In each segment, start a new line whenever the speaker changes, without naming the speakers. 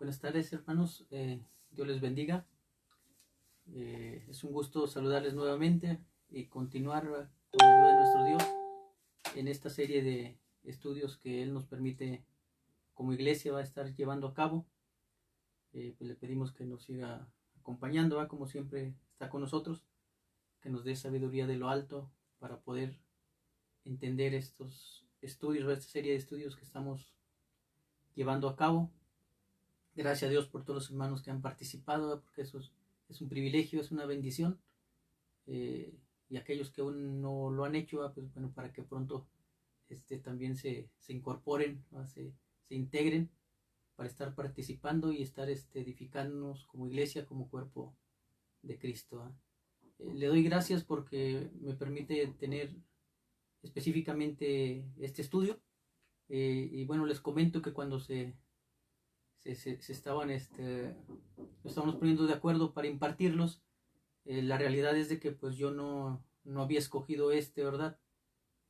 Buenas tardes, hermanos. Dios les bendiga. Es un gusto saludarles nuevamente y continuar con la ayuda de nuestro Dios en esta serie de estudios que Él nos permite como iglesia va a estar llevando a cabo. Pues le pedimos que nos siga acompañando, como siempre está con nosotros, que nos dé sabiduría de lo alto para poder entender estos estudios, esta serie de estudios que estamos llevando a cabo. Gracias a Dios por todos los hermanos que han participado, porque eso es un privilegio, es una bendición. Y aquellos que aún no lo han hecho, pues bueno, para que pronto también se incorporen, se integren para estar participando y estar edificándonos como iglesia, como cuerpo de Cristo. Le doy gracias porque me permite tener específicamente este estudio. Y bueno, les comento que cuando se estábamos poniendo de acuerdo para impartirlos, la realidad es de que pues yo no había escogido ¿verdad?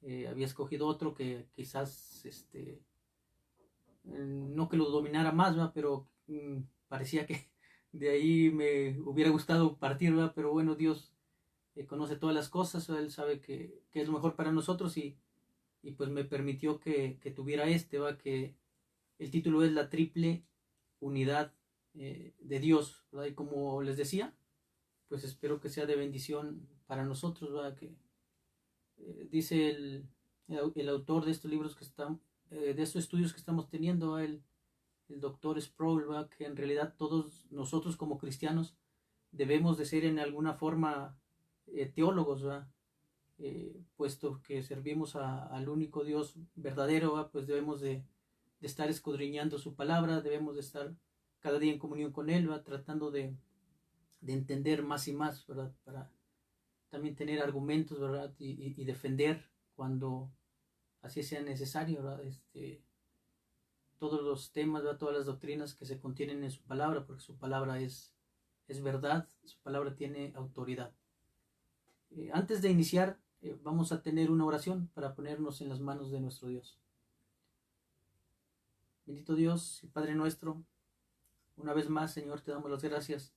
Había escogido otro que quizás no que lo dominara más, ¿verdad? Pero parecía que de ahí me hubiera gustado partir, ¿verdad? Pero bueno, Dios conoce todas las cosas, Él sabe que es lo mejor para nosotros y pues me permitió que tuviera ¿verdad? Que el título es La Triple Unidad de Dios, ¿verdad? Y como les decía, pues espero que sea de bendición para nosotros, ¿verdad? Que dice el autor de estos libros que están, de estos estudios que estamos teniendo, el doctor Sproul, ¿verdad? Que en realidad todos nosotros como cristianos debemos de ser en alguna forma teólogos, ¿verdad? Puesto que servimos al único Dios verdadero, ¿verdad? Pues debemos de estar escudriñando su palabra, debemos de estar cada día en comunión con Él, ¿verdad? Tratando de entender más y más, ¿verdad? Para también tener argumentos, ¿verdad? Y defender cuando así sea necesario, ¿verdad? Todos los temas, ¿verdad? Todas las doctrinas que se contienen en su palabra, porque su palabra es verdad, su palabra tiene autoridad. Antes de iniciar, vamos a tener una oración para ponernos en las manos de nuestro Dios. Bendito Dios y Padre nuestro, una vez más, Señor, te damos las gracias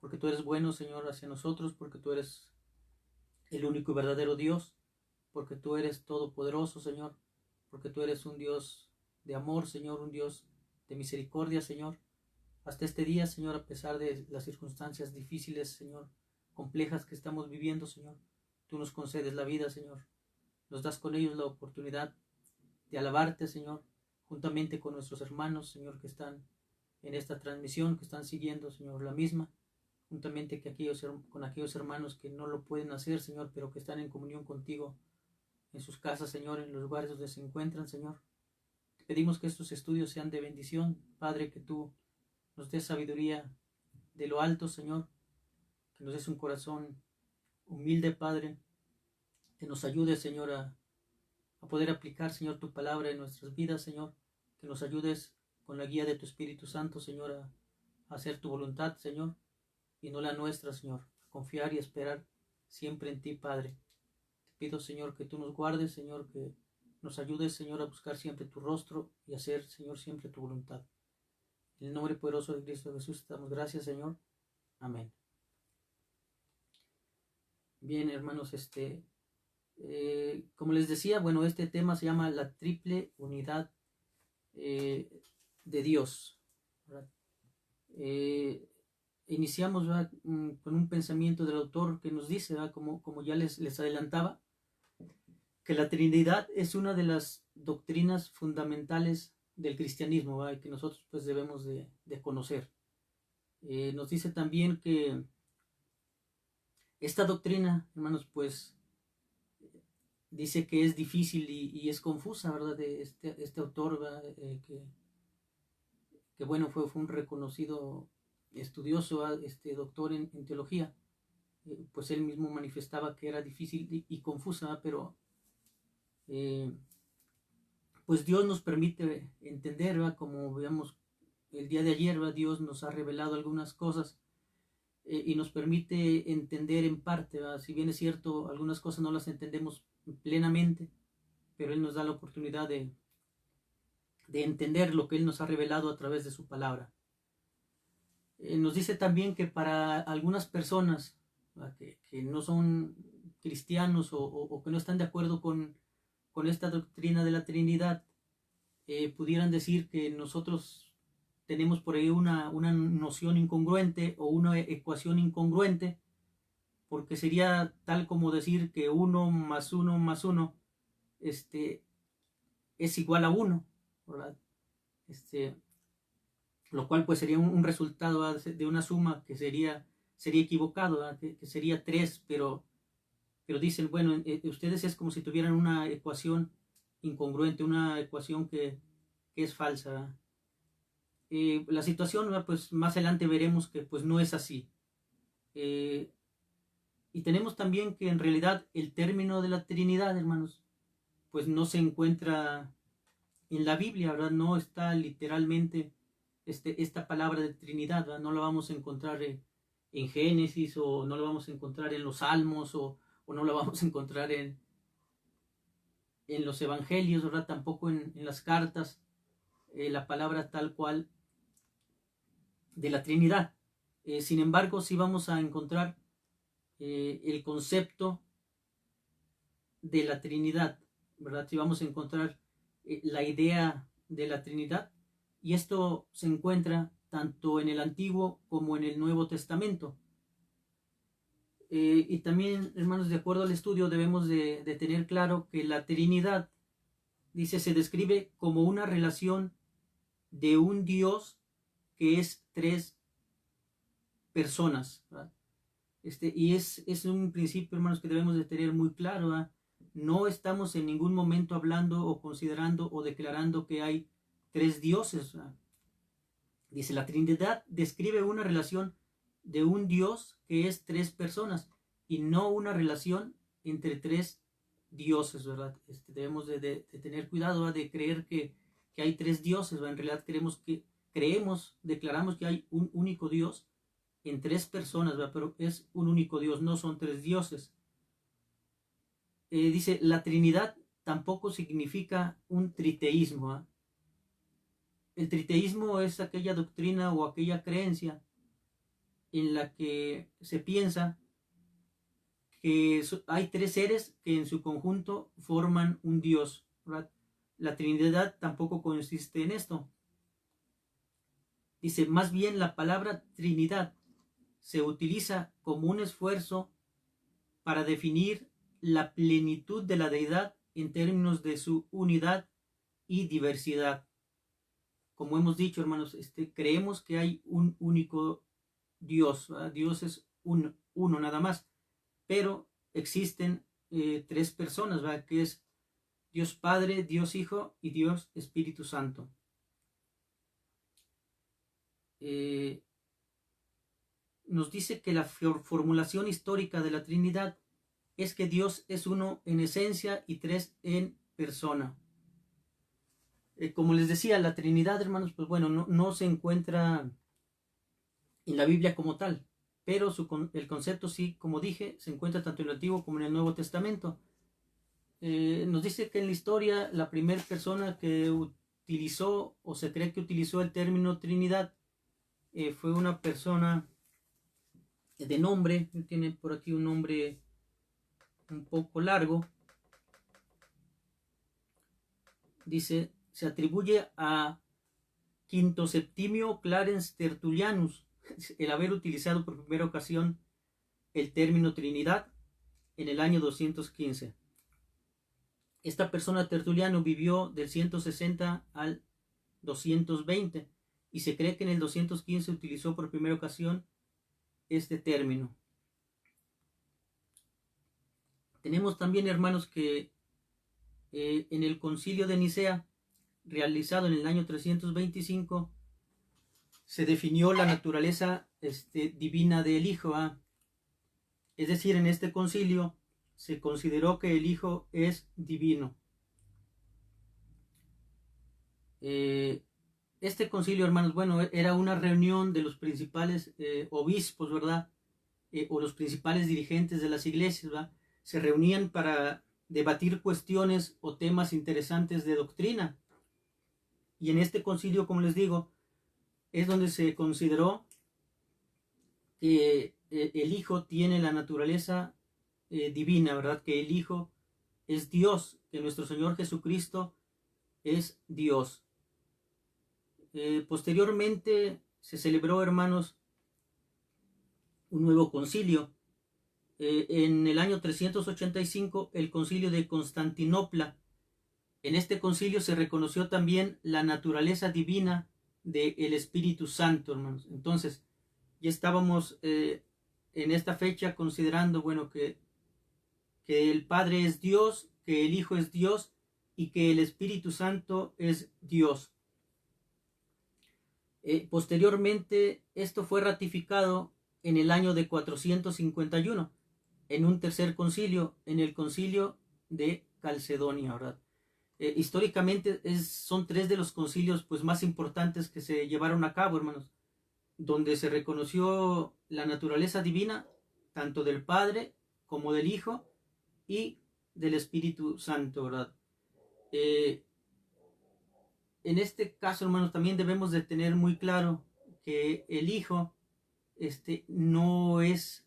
porque tú eres bueno, Señor, hacia nosotros, porque tú eres el único y verdadero Dios, porque tú eres todopoderoso, Señor, porque tú eres un Dios de amor, Señor, un Dios de misericordia, Señor. Hasta este día, Señor, a pesar de las circunstancias difíciles, Señor, complejas que estamos viviendo, Señor, tú nos concedes la vida, Señor. Nos das con ellos la oportunidad de alabarte, Señor, juntamente con nuestros hermanos, Señor, que están en esta transmisión, que están siguiendo, Señor, la misma, juntamente con aquellos hermanos que no lo pueden hacer, Señor, pero que están en comunión contigo en sus casas, Señor, en los lugares donde se encuentran, Señor. Te pedimos que estos estudios sean de bendición, Padre, que tú nos des sabiduría de lo alto, Señor, que nos des un corazón humilde, Padre, que nos ayude, Señor, a poder aplicar, Señor, tu palabra en nuestras vidas, Señor, que nos ayudes con la guía de tu Espíritu Santo, Señor, a hacer tu voluntad, Señor, y no la nuestra, Señor, a confiar y esperar siempre en ti, Padre. Te pido, Señor, que tú nos guardes, Señor, que nos ayudes, Señor, a buscar siempre tu rostro y hacer, Señor, siempre tu voluntad. En el nombre poderoso de Cristo Jesús te damos gracias, Señor. Amén. Bien, hermanos, como les decía, bueno, este tema se llama la triple unidad de Dios, ¿verdad? Iniciamos, ¿verdad? Con un pensamiento del autor que nos dice, ¿verdad? Como ya les adelantaba, que la Trinidad es una de las doctrinas fundamentales del cristianismo, ¿verdad? Que nosotros pues debemos de conocer. Nos dice también que esta doctrina, hermanos, pues dice que es difícil y es confusa, ¿verdad? De este autor, ¿verdad? Que bueno, fue un reconocido estudioso, doctor en teología. Pues él mismo manifestaba que era difícil y confusa, ¿verdad? Pero pues Dios nos permite entender, ¿verdad? Como veamos el día de ayer, ¿verdad? Dios nos ha revelado algunas cosas y nos permite entender en parte, ¿verdad? Si bien es cierto, algunas cosas no las entendemos plenamente, pero Él nos da la oportunidad de entender lo que Él nos ha revelado a través de su palabra. Nos dice también que para algunas personas que no son cristianos o que no están de acuerdo con esta doctrina de la Trinidad, pudieran decir que nosotros tenemos por ahí una noción incongruente o una ecuación incongruente, porque sería tal como decir que 1 más 1 es igual a 1, ¿verdad? Lo cual pues sería un resultado de una suma que sería equivocado, que sería 3, pero dicen, bueno, ustedes es como si tuvieran una ecuación incongruente, una ecuación que es falsa. La situación, pues más adelante veremos que pues no es así. Y tenemos también que en realidad el término de la Trinidad, hermanos, pues no se encuentra en la Biblia, ¿verdad? No está literalmente esta palabra de Trinidad, ¿verdad? No la vamos a encontrar en Génesis, o no la vamos a encontrar en los Salmos, o no la vamos a encontrar en los Evangelios, ¿verdad? Tampoco en las cartas, la palabra tal cual de la Trinidad. Sin embargo, sí vamos a encontrar el concepto de la Trinidad, ¿verdad? Sí vamos a encontrar la idea de la Trinidad, y esto se encuentra tanto en el Antiguo como en el Nuevo Testamento. Y también, hermanos, de acuerdo al estudio, debemos de tener claro que la Trinidad, dice, se describe como una relación de un Dios que es 3 personas, ¿verdad? Y es un principio, hermanos, que debemos de tener muy claro, ¿verdad? No estamos en ningún momento hablando o considerando o declarando que hay 3 dioses, ¿verdad? Dice, la Trinidad describe una relación de un Dios que es 3 personas, y no una relación entre 3 dioses, ¿verdad? Debemos de tener cuidado, ¿verdad? De creer que hay 3 dioses, ¿verdad? En realidad declaramos que hay un único Dios en 3 personas, ¿verdad? Pero es un único Dios, no son 3 dioses. Dice, la Trinidad tampoco significa un triteísmo, ¿verdad? El triteísmo es aquella doctrina o aquella creencia en la que se piensa que hay 3 seres que en su conjunto forman un Dios, ¿verdad? La Trinidad tampoco consiste en esto. Dice, más bien la palabra Trinidad se utiliza como un esfuerzo para definir la plenitud de la deidad en términos de su unidad y diversidad. Como hemos dicho, hermanos, creemos que hay un único Dios, ¿verdad? Dios es uno nada más, pero existen 3 personas, ¿verdad? Que es Dios Padre, Dios Hijo y Dios Espíritu Santo. Nos dice que la formulación histórica de la Trinidad es que Dios es uno en esencia y 3 en persona. Como les decía, la Trinidad, hermanos, pues bueno, no se encuentra en la Biblia como tal, pero el concepto sí, como dije, se encuentra tanto en el Antiguo como en el Nuevo Testamento. Nos dice que en la historia la primera persona que utilizó, o se cree que utilizó el término Trinidad, fue una persona de nombre, tiene por aquí un nombre un poco largo, dice, se atribuye a Quinto Septimio Clarence Tertullianus el haber utilizado por primera ocasión el término Trinidad en el año 215. Esta persona, Tertuliano, vivió del 160 al 220, y se cree que en el 215 utilizó por primera ocasión este término. Tenemos también, hermanos, que en el concilio de Nicea, realizado en el año 325, se definió la naturaleza divina del Hijo. Es decir, en este concilio se consideró que el Hijo es divino. Este concilio, hermanos, bueno, era una reunión de los principales obispos, ¿verdad? O los principales dirigentes de las iglesias, ¿verdad? Se reunían para debatir cuestiones o temas interesantes de doctrina. Y en este concilio, como les digo, es donde se consideró que el Hijo tiene la naturaleza divina, ¿verdad? Que el Hijo es Dios, que nuestro Señor Jesucristo es Dios. Posteriormente se celebró, hermanos, un nuevo concilio. En el año 385, el concilio de Constantinopla. En este concilio se reconoció también la naturaleza divina del Espíritu Santo, hermanos. Entonces, ya estábamos en esta fecha considerando, bueno, que el Padre es Dios, que el Hijo es Dios y que el Espíritu Santo es Dios. Posteriormente, esto fue ratificado en el año de 451, en un tercer concilio, en el concilio de Calcedonia, ¿verdad? Históricamente son tres de los concilios pues, más importantes que se llevaron a cabo, hermanos, donde se reconoció la naturaleza divina, tanto del Padre como del Hijo y del Espíritu Santo, ¿verdad? En este caso, hermanos, también debemos de tener muy claro que el Hijo no es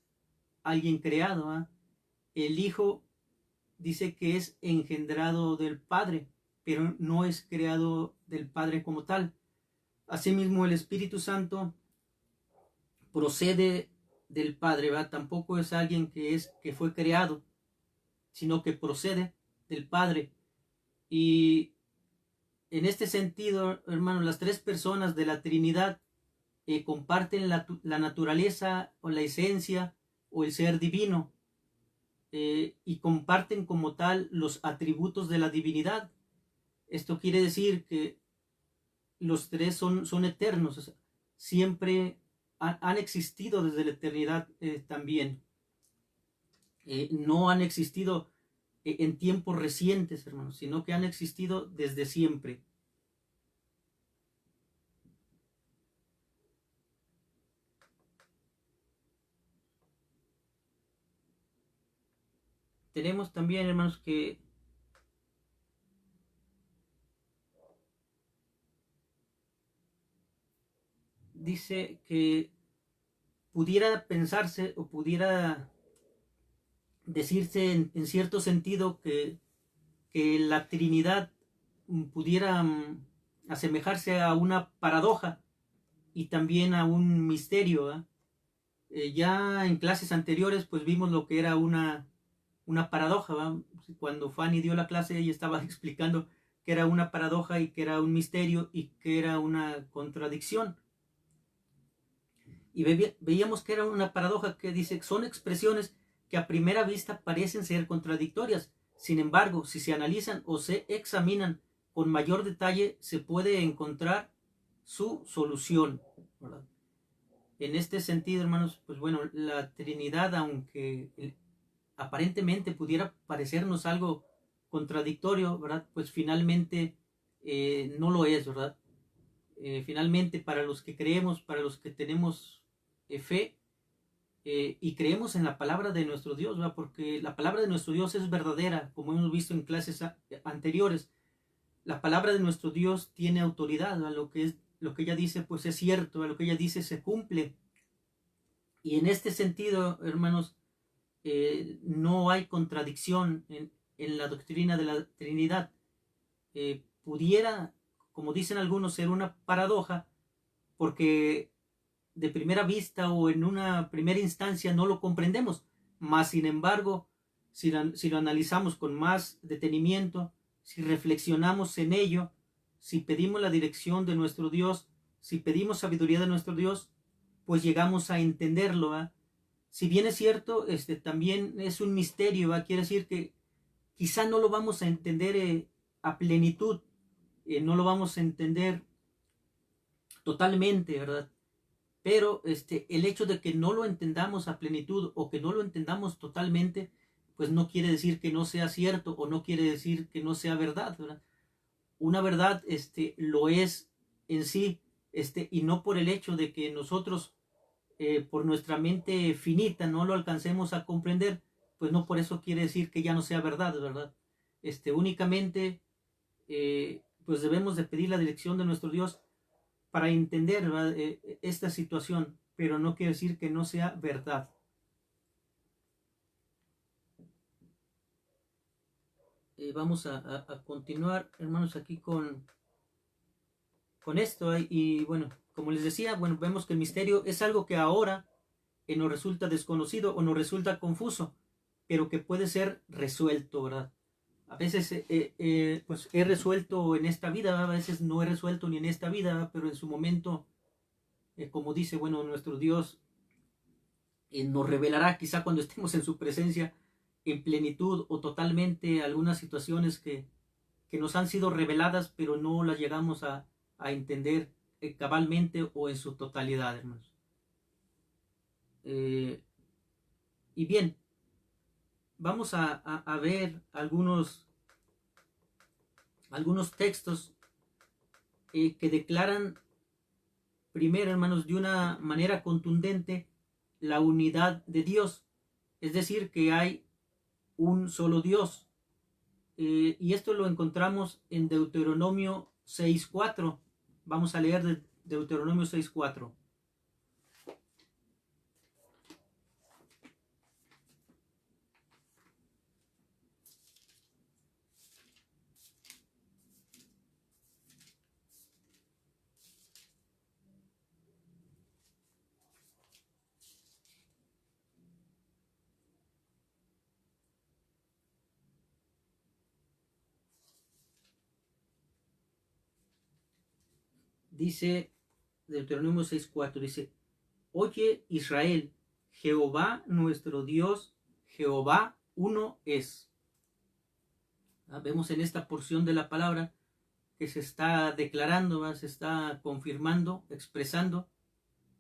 alguien creado, ¿eh? El Hijo dice que es engendrado del Padre, pero no es creado del Padre como tal. Asimismo, el Espíritu Santo procede del Padre, ¿verdad? Tampoco es alguien que fue creado, sino que procede del Padre. Y en este sentido, hermanos, las tres personas de la Trinidad comparten la naturaleza o la esencia o el ser divino, y comparten como tal los atributos de la divinidad. Esto quiere decir que los tres son eternos, o sea, siempre han existido desde la eternidad también. No han existido en tiempos recientes, hermanos, sino que han existido desde siempre. Tenemos también, hermanos, que dice que pudiera pensarse o pudiera decirse en cierto sentido que la Trinidad pudiera asemejarse a una paradoja y también a un misterio, ¿eh? Ya en clases anteriores pues vimos lo que era una paradoja, ¿va? Cuando Fanny dio la clase ella estaba explicando que era una paradoja y que era un misterio y que era una contradicción. Y veíamos que era una paradoja que dice, son expresiones que a primera vista parecen ser contradictorias. Sin embargo, si se analizan o se examinan con mayor detalle, se puede encontrar su solución, ¿verdad? En este sentido, hermanos, pues bueno, la Trinidad, aunque aparentemente pudiera parecernos algo contradictorio, ¿verdad? Pues finalmente no lo es, ¿verdad? Finalmente, para los que creemos, para los que tenemos fe y creemos en la palabra de nuestro Dios, ¿verdad? Porque la palabra de nuestro Dios es verdadera, como hemos visto en clases anteriores. La palabra de nuestro Dios tiene autoridad, ¿verdad? Lo que ella dice, pues es cierto, ¿verdad? Lo que ella dice se cumple. Y en este sentido, hermanos, no hay contradicción en la doctrina de la Trinidad. Pudiera, como dicen algunos, ser una paradoja, porque de primera vista o en una primera instancia no lo comprendemos, mas sin embargo, si lo analizamos con más detenimiento, si reflexionamos en ello, si pedimos la dirección de nuestro Dios, si pedimos sabiduría de nuestro Dios, pues llegamos a entenderlo, ¿eh? Si bien es cierto, también es un misterio, ¿va? Quiere decir que quizá no lo vamos a entender a plenitud, no lo vamos a entender totalmente, ¿verdad? Pero el hecho de que no lo entendamos a plenitud o que no lo entendamos totalmente, pues no quiere decir que no sea cierto o no quiere decir que no sea verdad, ¿verdad? Una verdad lo es en sí, y no por el hecho de que nosotros por nuestra mente finita no lo alcancemos a comprender, pues no por eso quiere decir que ya no sea verdad, ¿verdad? Únicamente pues debemos de pedir la dirección de nuestro Dios para entender, ¿verdad? Esta situación. pero no quiere decir que no sea verdad. Vamos a continuar, hermanos, aquí con esto. Y bueno, como les decía, bueno, vemos que el misterio es algo que ahora nos resulta desconocido o nos resulta confuso, pero que puede ser resuelto, ¿verdad? A veces pues he resuelto en esta vida, a veces no he resuelto ni en esta vida, pero en su momento, como dice, bueno, nuestro Dios nos revelará quizá cuando estemos en su presencia en plenitud o totalmente algunas situaciones que nos han sido reveladas, pero no las llegamos a entender cabalmente o en su totalidad, hermanos. Y bien, vamos a ver algunos textos que declaran primero, hermanos, de una manera contundente la unidad de Dios, es decir, que hay un solo Dios. Y esto lo encontramos en Deuteronomio 6.4. Vamos a leer de Deuteronomio 6.4. Dice Deuteronomio 6.4, dice: Oye Israel, Jehová nuestro Dios, Jehová uno es. Vemos en esta porción de la palabra que se está declarando, se está confirmando, expresando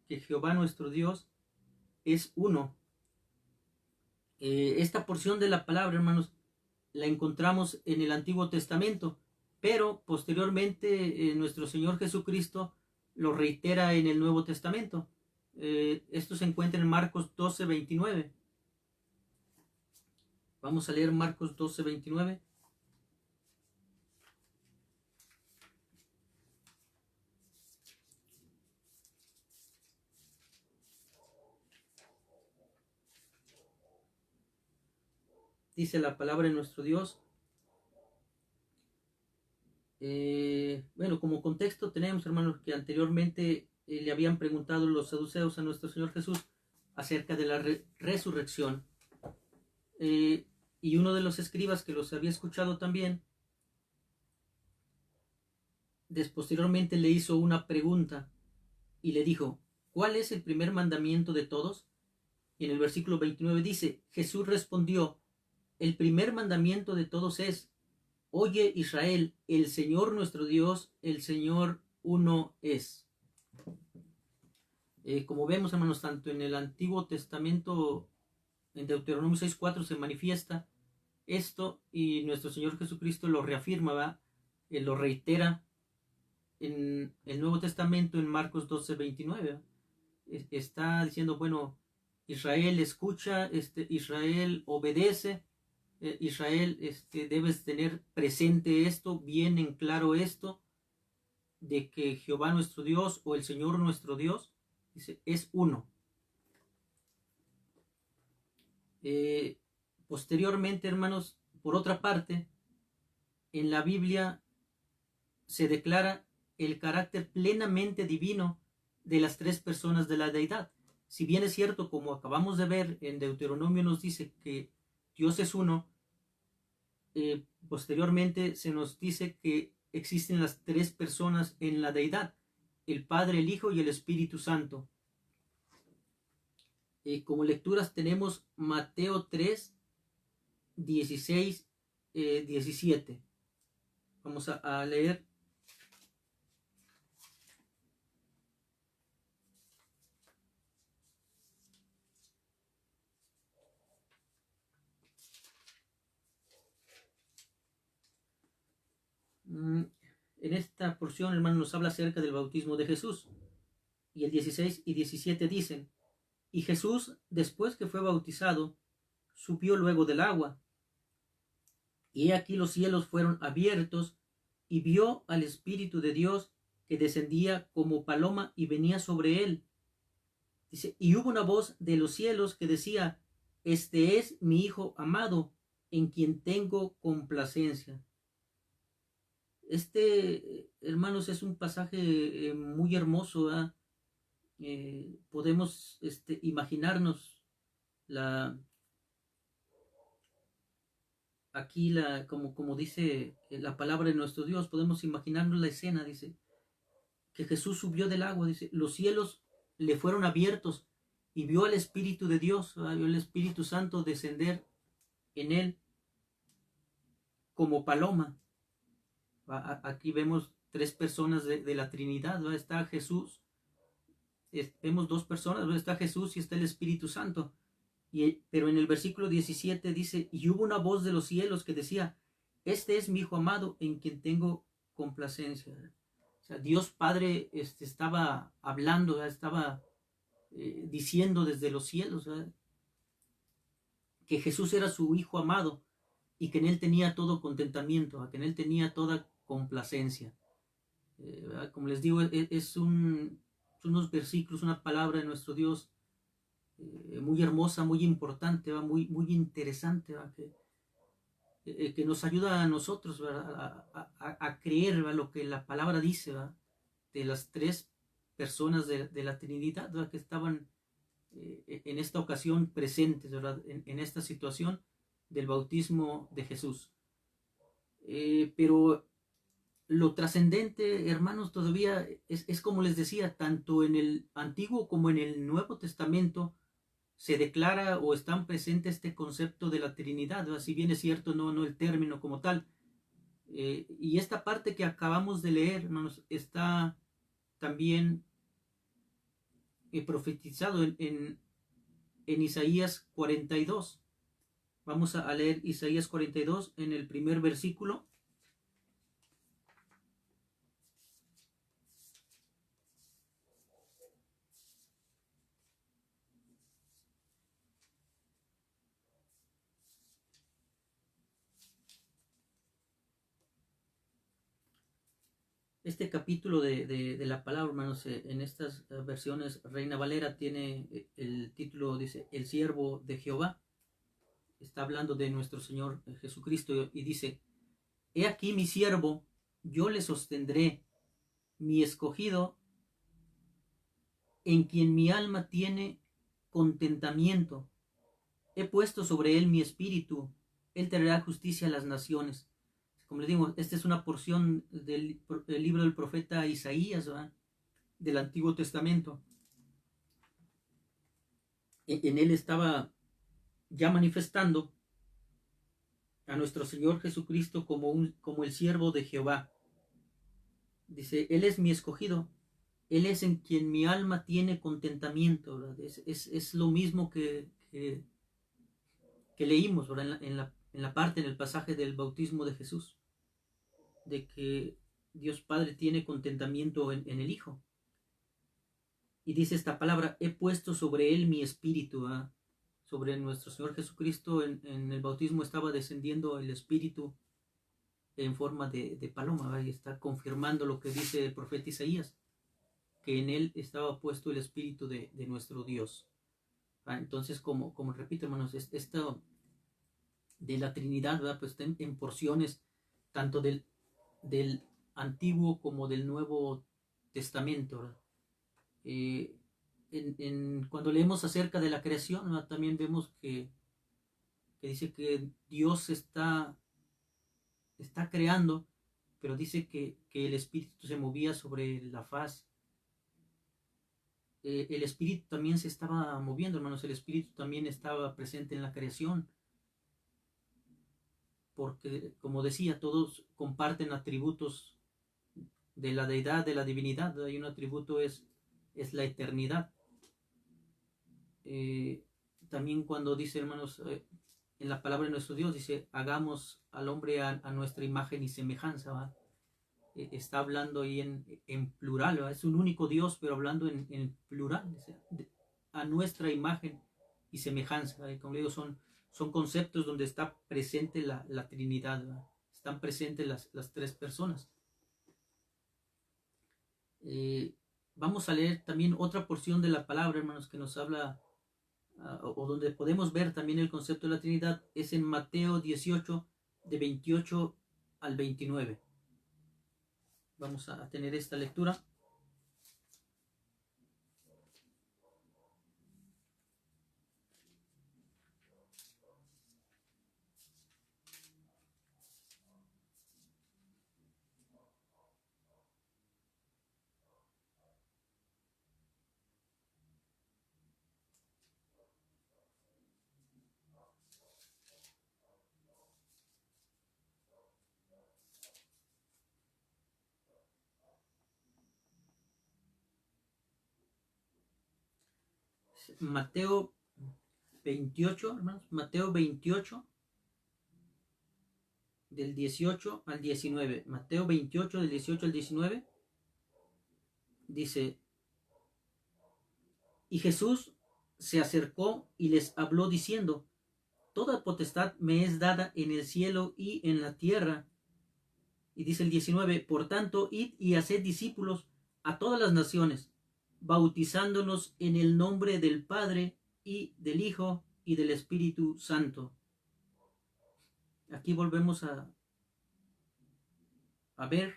que Jehová nuestro Dios es uno. Esta porción de la palabra, hermanos, la encontramos en el Antiguo Testamento, pero posteriormente nuestro Señor Jesucristo lo reitera en el Nuevo Testamento. Esto se encuentra en Marcos 12:29. Vamos a leer Marcos 12:29. Dice la palabra de nuestro Dios. Bueno, como contexto tenemos, hermanos, que anteriormente le habían preguntado los saduceos a nuestro Señor Jesús acerca de la resurrección. Y uno de los escribas que los había escuchado también, posteriormente le hizo una pregunta y le dijo: ¿cuál es el primer mandamiento de todos? Y en el versículo 29 dice: Jesús respondió: el primer mandamiento de todos es: Oye Israel, el Señor nuestro Dios, el Señor uno es. Como vemos, hermanos, tanto en el Antiguo Testamento, en Deuteronomio 6.4 se manifiesta esto, y nuestro Señor Jesucristo lo reafirma, lo reitera en el Nuevo Testamento en Marcos 12:29. Está diciendo, bueno, Israel escucha, Israel obedece, Israel, debes tener presente esto, bien en claro esto, de que Jehová nuestro Dios o el Señor nuestro Dios, dice, es uno. Posteriormente, hermanos, por otra parte, en la Biblia se declara el carácter plenamente divino de las tres personas de la deidad. Si bien es cierto, como acabamos de ver, en Deuteronomio nos dice que Dios es uno, posteriormente se nos dice que existen las tres personas en la deidad: el Padre, el Hijo y el Espíritu Santo. Como lecturas tenemos Mateo 3, 16, 17. Vamos a leer. En esta porción, hermano, nos habla acerca del bautismo de Jesús. Y el 16 y 17 dicen: y Jesús, después que fue bautizado, subió luego del agua. Y he aquí los cielos fueron abiertos, y vio al Espíritu de Dios que descendía como paloma y venía sobre él. Dice, y hubo una voz de los cielos que decía, este es mi Hijo amado, en quien tengo complacencia. Hermanos, es un pasaje muy hermoso. Podemos imaginarnos aquí, como dice la palabra de nuestro Dios, podemos imaginarnos la escena. Dice que Jesús subió del agua, dice, los cielos le fueron abiertos y vio al Espíritu de Dios, vio al Espíritu Santo descender en él como paloma. Aquí vemos tres personas de la Trinidad. Está Jesús, vemos dos personas, está Jesús y está el Espíritu Santo. Pero en el versículo 17 dice, y hubo una voz de los cielos que decía, este es mi Hijo amado en quien tengo complacencia. O sea, Dios Padre estaba hablando, estaba diciendo desde los cielos que Jesús era su Hijo amado y que en él tenía todo contentamiento, que en él tenía toda complacencia. Como les digo, unos versículos, una palabra de nuestro Dios muy hermosa, muy importante, muy, muy interesante, que nos ayuda a nosotros a creer lo que la palabra dice de las tres personas de la Trinidad que estaban en esta ocasión presentes en esta situación del bautismo de Jesús. Pero lo trascendente, hermanos, todavía es como les decía, tanto en el Antiguo como en el Nuevo Testamento se declara o están presentes este concepto de la Trinidad, si bien es cierto, no el término como tal. Y esta parte que acabamos de leer, hermanos, está también profetizado en Isaías 42. Vamos a leer Isaías 42 en el primer versículo. Este capítulo de la palabra, hermanos, en estas versiones Reina Valera tiene el título, dice, el siervo de Jehová. Está hablando de nuestro Señor Jesucristo y dice, he aquí mi siervo, yo le sostendré, mi escogido, en quien mi alma tiene contentamiento. He puesto sobre él mi espíritu, él traerá justicia a las naciones. Como les digo, esta es una porción del libro del profeta Isaías, del Antiguo Testamento. En él estaba ya manifestando a nuestro Señor Jesucristo como el siervo de Jehová. Dice, él es mi escogido, él es en quien mi alma tiene contentamiento. Es lo mismo que leímos en la parte, en el pasaje del bautismo de Jesús, de que Dios Padre tiene contentamiento en el Hijo. Y dice esta palabra, he puesto sobre él mi espíritu. Sobre nuestro Señor Jesucristo en el bautismo estaba descendiendo el espíritu en forma de paloma, y está confirmando lo que dice el profeta Isaías, que en él estaba puesto el espíritu de nuestro Dios. Entonces, como repito, hermanos, esto de la Trinidad, pues está en porciones tanto del Antiguo como del Nuevo Testamento. Cuando leemos acerca de la creación, también vemos que dice que Dios está creando, pero dice que el Espíritu se movía sobre la faz. El Espíritu también se estaba moviendo, hermanos, el Espíritu también estaba presente en la creación, porque, como decía, todos comparten atributos de la deidad, de la divinidad. Hay un atributo, es la eternidad. También cuando dice, hermanos, en la palabra de nuestro Dios, dice, hagamos al hombre a nuestra imagen y semejanza, está hablando ahí en plural, es un único Dios, pero hablando en plural, a nuestra imagen y semejanza. Como le digo, son conceptos donde está presente la Trinidad, están presentes las tres personas. vamos a leer también otra porción de la palabra, hermanos, que nos habla, o donde podemos ver también el concepto de la Trinidad, es en Mateo 18, de 28 al 29. Vamos a tener esta lectura. Mateo 28, hermanos, Mateo 28, del 18 al 19. Mateo 28, del 18 al 19, dice: Y Jesús se acercó y les habló diciendo: Toda potestad me es dada en el cielo y en la tierra. Y dice el 19: Por tanto, id y haced discípulos a todas las naciones, bautizándonos en el nombre del Padre y del Hijo y del Espíritu Santo. Aquí volvemos a ver,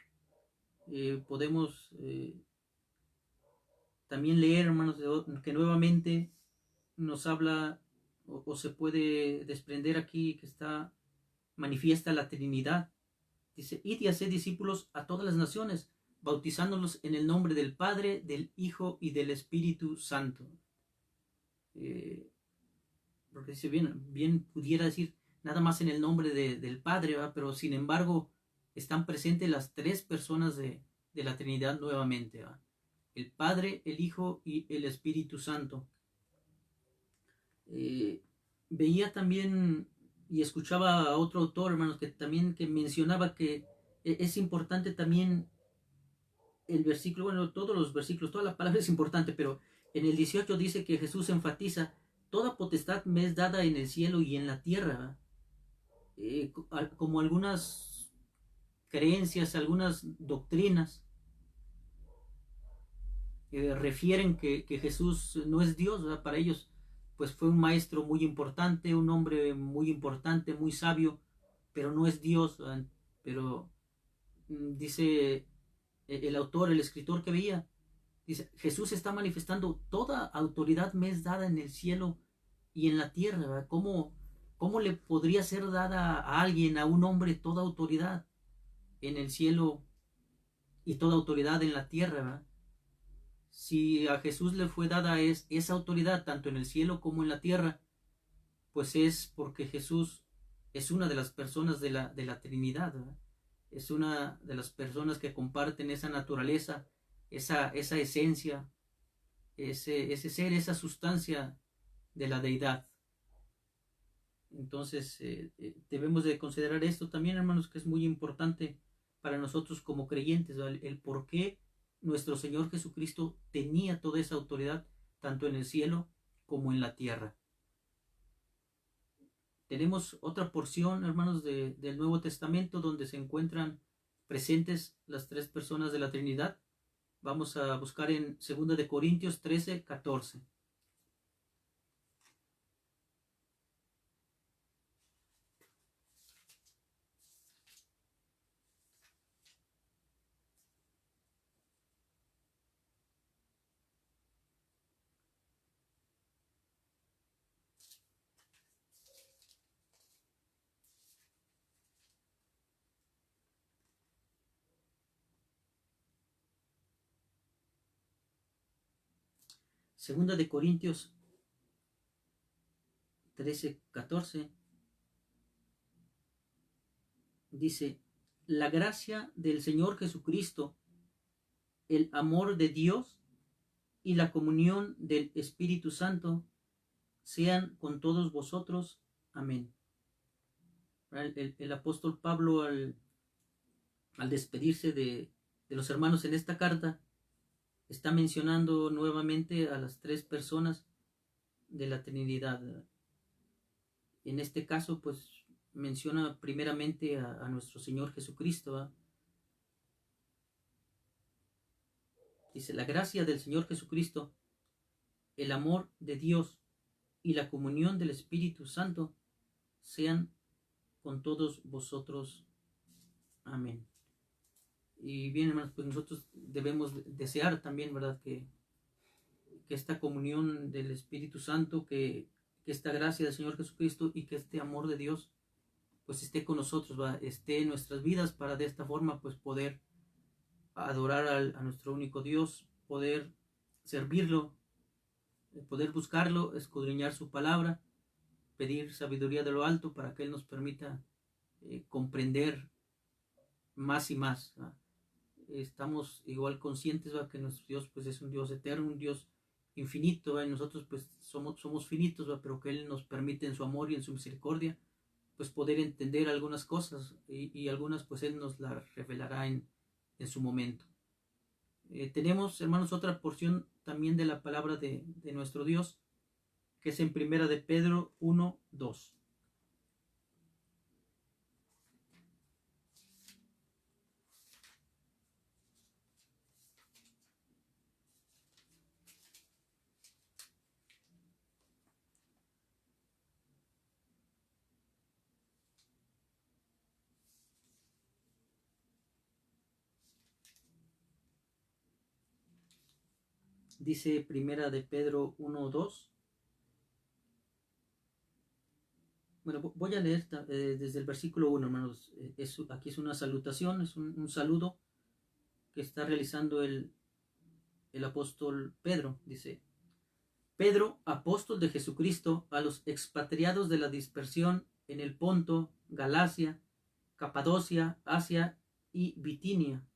podemos también leer, hermanos, que nuevamente nos habla, o se puede desprender aquí que está manifiesta la Trinidad. Dice: id y haced discípulos a todas las naciones, bautizándolos en el nombre del Padre, del Hijo y del Espíritu Santo. Porque dice, bien pudiera decir nada más en el nombre del Padre, ¿verdad? Pero sin embargo están presentes las tres personas de la Trinidad nuevamente, ¿verdad? El Padre, el Hijo y el Espíritu Santo. Veía también y escuchaba a otro autor, hermanos, que también que mencionaba que es importante también el versículo, bueno, todos los versículos, toda la palabra es importante, pero en el 18 dice que Jesús enfatiza: toda potestad me es dada en el cielo y en la tierra. Como algunas creencias, algunas doctrinas refieren que Jesús no es Dios, ¿verdad? Para ellos pues fue un maestro muy importante, un hombre muy importante, muy sabio, pero no es Dios, ¿verdad? Pero dice el autor, el escritor que veía, dice: Jesús está manifestando: toda autoridad me es dada en el cielo y en la tierra, ¿verdad? ¿Cómo le podría ser dada a alguien, a un hombre, toda autoridad en el cielo y toda autoridad en la tierra, ¿verdad? Si a Jesús le fue dada esa autoridad tanto en el cielo como en la tierra, pues es porque Jesús es una de las personas de la Trinidad, ¿verdad? Es una de las personas que comparten esa naturaleza, esa esencia, ese ser, esa sustancia de la deidad. Entonces debemos de considerar esto también, hermanos, que es muy importante para nosotros como creyentes, el por qué nuestro Señor Jesucristo tenía toda esa autoridad tanto en el cielo como en la tierra. Tenemos otra porción, hermanos, del Nuevo Testamento donde se encuentran presentes las tres personas de la Trinidad. Vamos a buscar en 2 de Corintios 13, 14. Segunda de Corintios 13, 14 dice: la gracia del Señor Jesucristo, el amor de Dios y la comunión del Espíritu Santo sean con todos vosotros. Amén. El apóstol Pablo, al despedirse de los hermanos en esta carta, está mencionando nuevamente a las tres personas de la Trinidad. En este caso, pues menciona primeramente a nuestro Señor Jesucristo, ¿verdad? Dice, la gracia del Señor Jesucristo, el amor de Dios y la comunión del Espíritu Santo sean con todos vosotros. Amén. Y bien, hermanos, pues nosotros debemos desear también, ¿verdad? Que esta comunión del Espíritu Santo, que esta gracia del Señor Jesucristo y que este amor de Dios pues esté con nosotros, ¿va? Esté en nuestras vidas para de esta forma pues poder adorar a nuestro único Dios, poder servirlo, poder buscarlo, escudriñar su palabra, pedir sabiduría de lo alto para que Él nos permita comprender más y más, ¿va? Estamos igual conscientes, ¿va? Que nuestro Dios pues es un Dios eterno, un Dios infinito, ¿va? Y nosotros pues somos finitos, ¿va? Pero que Él nos permite en su amor y en su misericordia pues poder entender algunas cosas y algunas pues Él nos las revelará en su momento. Tenemos, hermanos, otra porción también de la palabra de nuestro Dios, que es en Primera de Pedro 1:2. Dice Primera de Pedro 1:2. Bueno, voy a leer desde el versículo 1, hermanos. Aquí es una salutación, es un saludo que está realizando el apóstol Pedro. Dice, Pedro, apóstol de Jesucristo, a los expatriados de la dispersión en el Ponto, Galacia, Capadocia, Asia y Bitinia,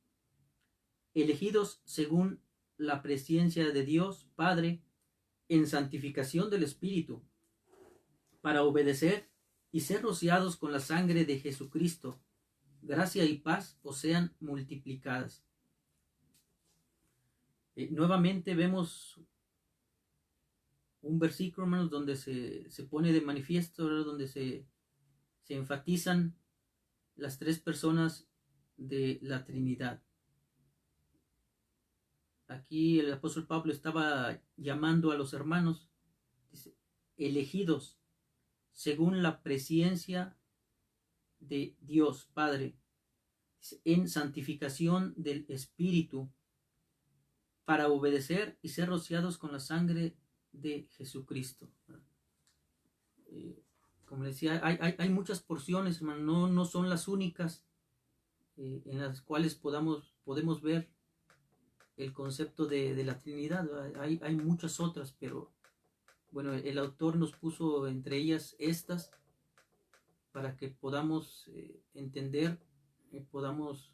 elegidos según la presciencia de Dios Padre en santificación del Espíritu, para obedecer y ser rociados con la sangre de Jesucristo, gracia y paz os sean multiplicadas. Nuevamente vemos un versículo, hermanos, donde se pone de manifiesto, ¿verdad? Donde se enfatizan las tres personas de la Trinidad. Aquí el apóstol Pablo estaba llamando a los hermanos, dice, elegidos según la presciencia de Dios Padre, en santificación del Espíritu, para obedecer y ser rociados con la sangre de Jesucristo. Como les decía, hay muchas porciones, hermano, no son las únicas en las cuales podemos ver el concepto de la Trinidad. Hay muchas otras, pero bueno, el autor nos puso entre ellas estas para que podamos entender, podamos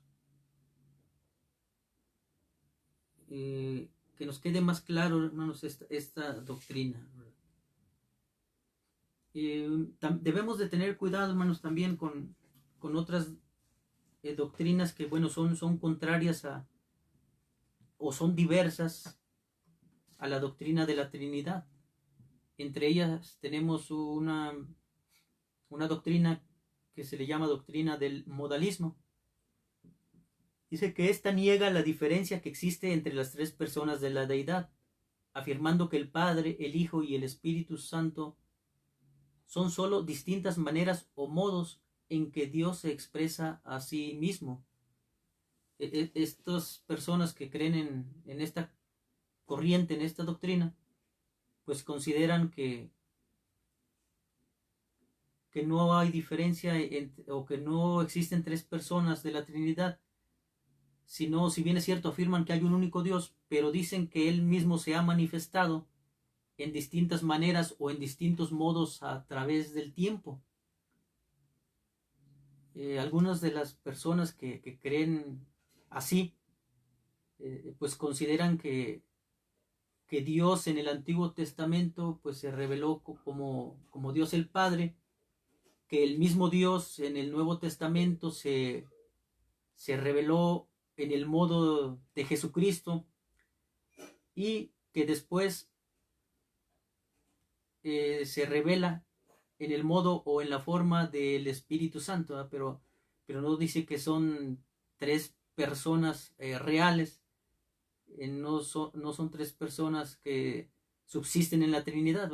que nos quede más claro, hermanos, esta doctrina. Debemos de tener cuidado, hermanos, también con otras doctrinas que, bueno, son contrarias o son diversas a la doctrina de la Trinidad. Entre ellas tenemos una doctrina que se le llama doctrina del modalismo. Dice que esta niega la diferencia que existe entre las tres personas de la deidad, afirmando que el Padre, el Hijo y el Espíritu Santo son sólo distintas maneras o modos en que Dios se expresa a sí mismo. Estas personas que creen en esta corriente, en esta doctrina, pues consideran que no hay diferencia o que no existen tres personas de la Trinidad, sino, si bien es cierto, afirman que hay un único Dios, pero dicen que Él mismo se ha manifestado en distintas maneras o en distintos modos a través del tiempo. Algunas de las personas que creen así, pues consideran que Dios en el Antiguo Testamento pues se reveló como Dios el Padre, que el mismo Dios en el Nuevo Testamento se reveló en el modo de Jesucristo y que después se revela en el modo o en la forma del Espíritu Santo, ¿verdad? Pero no dice que son tres personas reales, no son tres personas que subsisten en la Trinidad,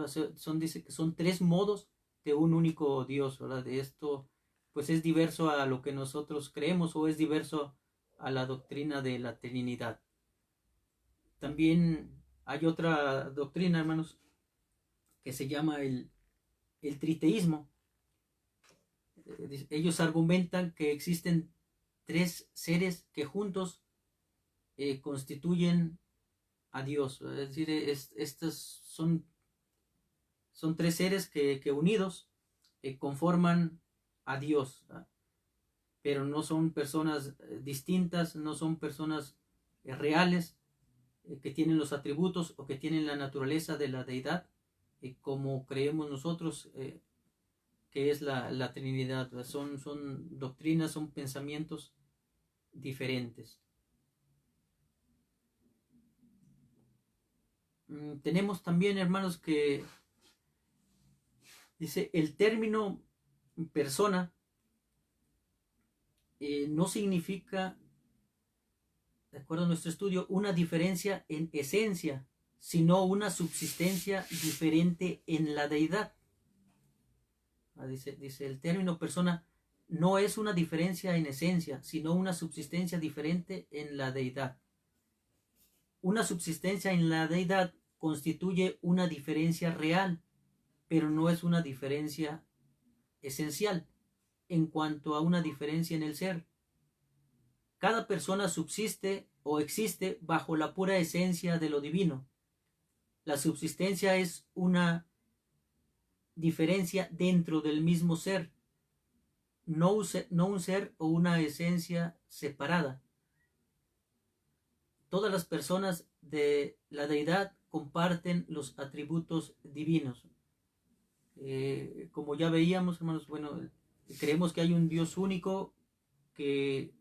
dice que son tres modos de un único Dios, ¿verdad? De esto pues es diverso a lo que nosotros creemos o es diverso a la doctrina de la Trinidad. También hay otra doctrina, hermanos, que se llama el triteísmo. Ellos argumentan que existen tres seres que juntos constituyen a Dios. Es decir, estos son tres seres que unidos conforman a Dios, ¿verdad? Pero no son personas distintas, no son personas reales que tienen los atributos o que tienen la naturaleza de la deidad, como creemos nosotros que es la Trinidad. Son doctrinas, son pensamientos diferentes. Tenemos también, hermanos, que dice el término persona no significa, de acuerdo a nuestro estudio, una diferencia en esencia, sino una subsistencia diferente en la deidad. Dice el término persona no es una diferencia en esencia, sino una subsistencia diferente en la deidad. Una subsistencia en la deidad constituye una diferencia real, pero no es una diferencia esencial en cuanto a una diferencia en el ser. Cada persona subsiste o existe bajo la pura esencia de lo divino. La subsistencia es una diferencia dentro del mismo ser, no un ser o una esencia separada. Todas las personas de la deidad comparten los atributos divinos. Como ya veíamos, hermanos, bueno, creemos que hay un Dios único, que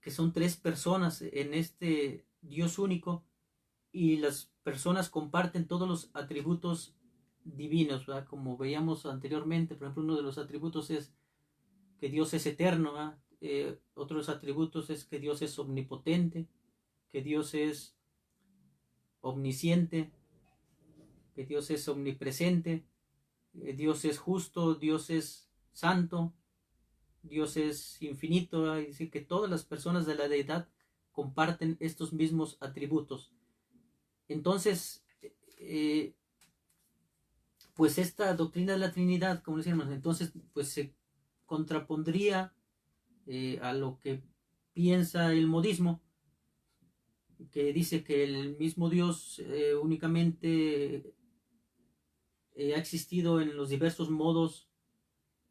son tres personas en este Dios único, y las personas comparten todos los atributos divinos, ¿verdad? Como veíamos anteriormente. Por ejemplo, uno de los atributos es que Dios es eterno, ¿verdad? Otros atributos es que Dios es omnipotente, que Dios es omnisciente, que Dios es omnipresente, Dios es justo, Dios es santo, Dios es infinito, ¿verdad? Es decir, que todas las personas de la deidad comparten estos mismos atributos. Entonces, pues esta doctrina de la Trinidad, como decíamos, entonces pues se contrapondría a lo que piensa el modismo, que dice que el mismo Dios únicamente ha existido en los diversos modos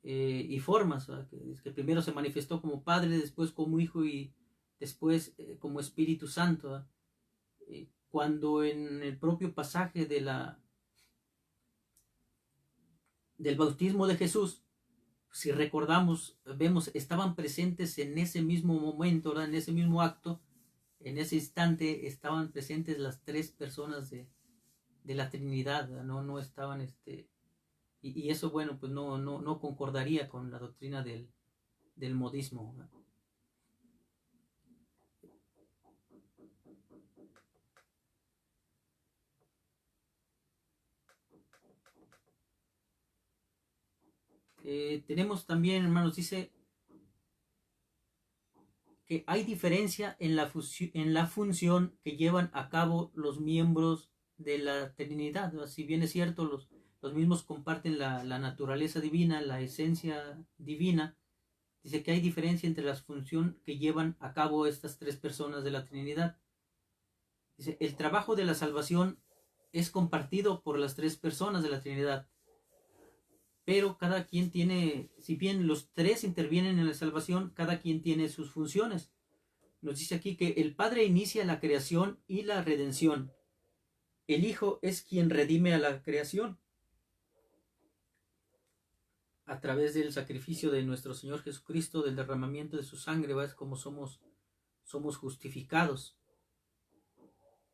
y formas, que primero se manifestó como Padre, después como Hijo y después como Espíritu Santo. Cuando en el propio pasaje del bautismo de Jesús, si recordamos, vemos, estaban presentes en ese mismo momento, ¿verdad? En ese mismo acto, en ese instante, estaban presentes las tres personas de la Trinidad, ¿verdad? No estaban, y eso, bueno, pues no concordaría con la doctrina del modismo, ¿verdad? Tenemos también, hermanos, dice que hay diferencia en la función que llevan a cabo los miembros de la Trinidad, ¿no? Si bien es cierto, los mismos comparten la naturaleza divina, la esencia divina, dice que hay diferencia entre la función que llevan a cabo estas tres personas de la Trinidad. Dice, el trabajo de la salvación es compartido por las tres personas de la Trinidad, pero cada quien tiene, si bien los tres intervienen en la salvación, cada quien tiene sus funciones. Nos dice aquí que el Padre inicia la creación y la redención. El Hijo es quien redime a la creación a través del sacrificio de nuestro Señor Jesucristo, del derramamiento de su sangre, ¿verdad? Es como somos justificados.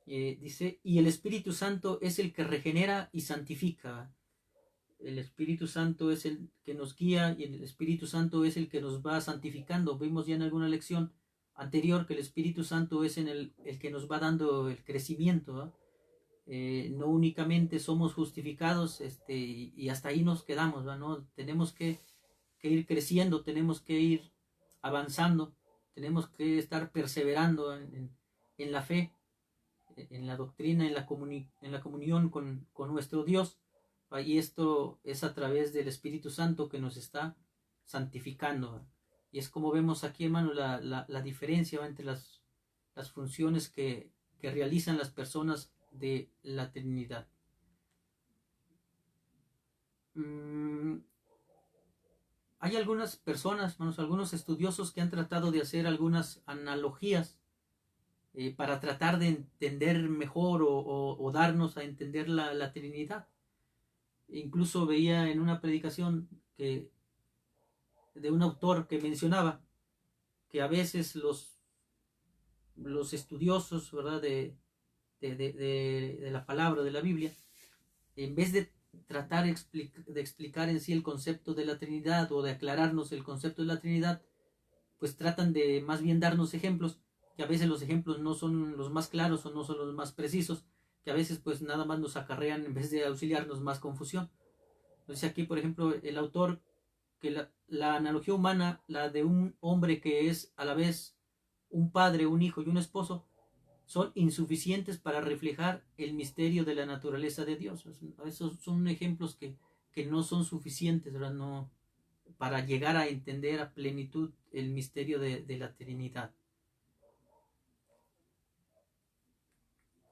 Dice, y el Espíritu Santo es el que regenera y santifica. El Espíritu Santo es el que nos guía y el Espíritu Santo es el que nos va santificando. Vimos ya en alguna lección anterior, que el Espíritu Santo es el que nos va dando el crecimiento, ¿va? No únicamente somos justificados y hasta ahí nos quedamos, ¿va? ¿No? Tenemos que ir creciendo, tenemos que ir avanzando, tenemos que estar perseverando en la fe, en la doctrina, en la comunión con nuestro Dios. Y esto es a través del Espíritu Santo que nos está santificando. Y es como vemos aquí, hermano, la diferencia entre las funciones que realizan las personas de la Trinidad. Hay algunas personas, hermanos, algunos estudiosos que han tratado de hacer algunas analogías para tratar de entender mejor o darnos a entender la Trinidad. Incluso veía en una predicación de un autor que mencionaba que a veces los estudiosos, ¿verdad?, de la palabra, de la Biblia, en vez de tratar de explicar en sí el concepto de la Trinidad o de aclararnos el concepto de la Trinidad, pues tratan de más bien darnos ejemplos, que a veces los ejemplos no son los más claros o no son los más precisos, que a veces pues nada más nos acarrean en vez de auxiliarnos más confusión. Entonces aquí, por ejemplo, el autor, que la analogía humana, la de un hombre que es a la vez un padre, un hijo y un esposo, son insuficientes para reflejar el misterio de la naturaleza de Dios. Esos son ejemplos que no son suficientes, ¿verdad? No, para llegar a entender a plenitud el misterio de la Trinidad.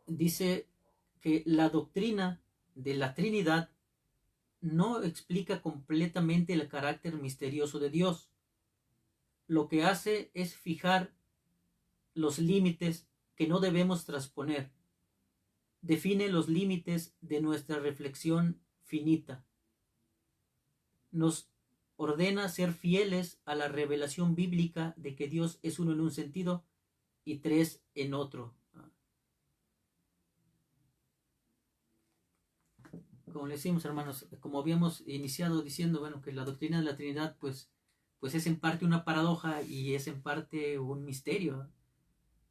Dice que la doctrina de la Trinidad no explica completamente el carácter misterioso de Dios. Lo que hace es fijar los límites que no debemos trasponer. Define los límites de nuestra reflexión finita. Nos ordena ser fieles a la revelación bíblica de que Dios es uno en un sentido y tres en otro. Como le decimos, hermanos, como habíamos iniciado diciendo, bueno, que la doctrina de la Trinidad pues es en parte una paradoja y es en parte un misterio.